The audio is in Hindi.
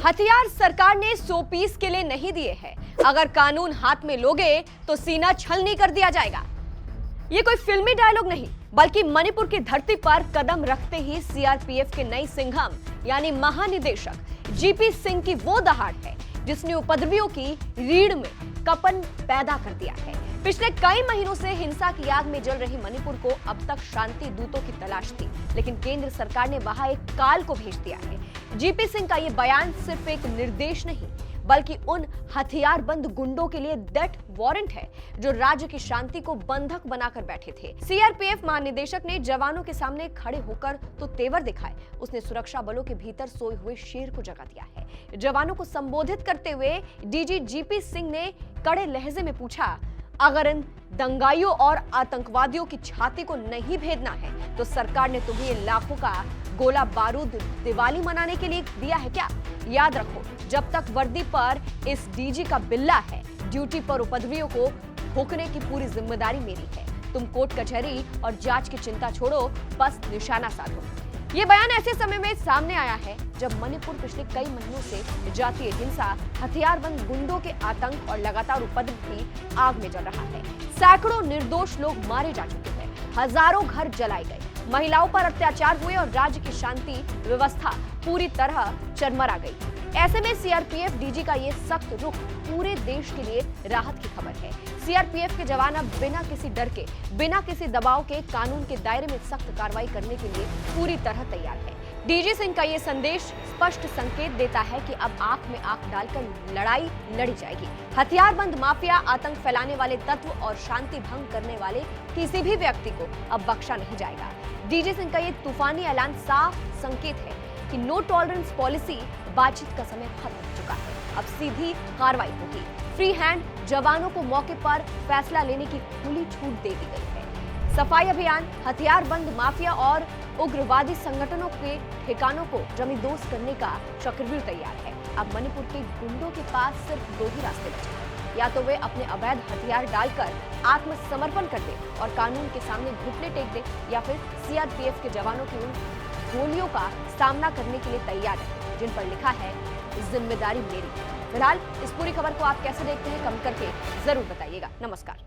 हथियार सरकार ने 100 पीस के लिए नहीं दिए हैं। अगर कानून हाथ में लोगे तो सीना छलनी कर दिया जाएगा। ये कोई फिल्मी डायलॉग नहीं, बल्कि मणिपुर की धरती पर कदम रखते ही सीआरपीएफ के नई सिंघम यानी महानिदेशक जीपी सिंह की वो दहाड़ है जिसने उपद्रवियों की रीढ़ में कपन पैदा कर दिया है। पिछले कई महीनों से हिंसा की आग में जल रही मणिपुर को अब तक शांति दूतों की तलाश थी, लेकिन केंद्र सरकार ने वहां एक काल को भेज दिया है। जीपी सिंह का ये बयान सिर्फ एक निर्देश नहीं, बल्कि उन हथियारबंद गुंडों के लिए डेथ वारंट है जो राज्य की शांति को बंधक बनाकर बैठे थे। सीआरपीएफ महानिदेशक ने जवानों के सामने खड़े होकर तो तेवर दिखाए, उसने सुरक्षा बलों के भीतर सोए हुए शेर को जगा दिया है। जवानों को संबोधित करते हुए डीजी जीपी सिंह ने कड़े लहजे में पूछा, अगर इन दंगाइयों और आतंकवादियों की छाती को नहीं भेदना है तो सरकार ने तुम्हें ये लाखों का गोला बारूद दिवाली मनाने के लिए दिया है क्या? याद रखो, जब तक वर्दी पर इस डीजी का बिल्ला है, ड्यूटी पर उपद्रवियों को ठोकने की पूरी जिम्मेदारी मेरी है। तुम कोर्ट कचहरी और जांच की चिंता छोड़ो, बस निशाना साधो। ये बयान ऐसे समय में सामने आया है जब मणिपुर पिछले कई महीनों से जातीय हिंसा, हथियारबंद गुंडों के आतंक और लगातार उपद्रव की आग में जल रहा है। सैकड़ों निर्दोष लोग मारे जा चुके हैं, हजारों घर जलाए गए, महिलाओं पर अत्याचार हुए और राज्य की शांति व्यवस्था पूरी तरह चरमरा गई। ऐसे में सीआरपीएफ डीजी का ये सख्त रुख पूरे देश के लिए राहत की खबर है। सीआरपीएफ के जवान अब बिना किसी डर के, बिना किसी दबाव के कानून के दायरे में सख्त कार्रवाई करने के लिए पूरी तरह तैयार है। डीजी सिंह का ये संदेश स्पष्ट संकेत देता है कि अब आंख में आंख डालकर लड़ाई लड़ी जाएगी। हथियारबंद माफिया, आतंक फैलाने वाले तत्व और शांति भंग करने वाले किसी भी व्यक्ति को अब बख्शा नहीं जाएगा। डीजी सिंह का ये तूफानी ऐलान साफ संकेत है कि नो टॉलरेंस पॉलिसी बातचीत का समय खत्म हो चुका है। अब सीधी कार्रवाई होगी। फ्री हैंड जवानों को मौके पर फैसला लेने की खुली छूट दे दी गई है। सफाई अभियान, हथियारबंद माफिया और उग्रवादी संगठनों के ठिकानों को जमींदोज करने का चक्रव्यूह तैयार है। अब मणिपुर के गुंडों के पास सिर्फ दो ही रास्ते बचे हैं, या तो वे अपने अवैध हथियार डालकर आत्मसमर्पण कर दें और कानून के सामने घुटने टेक दें, या फिर सीआरपीएफ के जवानों की उन गोलियों का सामना करने के लिए तैयार है जिन पर लिखा है जिम्मेदारी मेरी। फिलहाल इस पूरी खबर को आप कैसे देखते हैं, कमेंट करके जरूर बताइएगा। नमस्कार।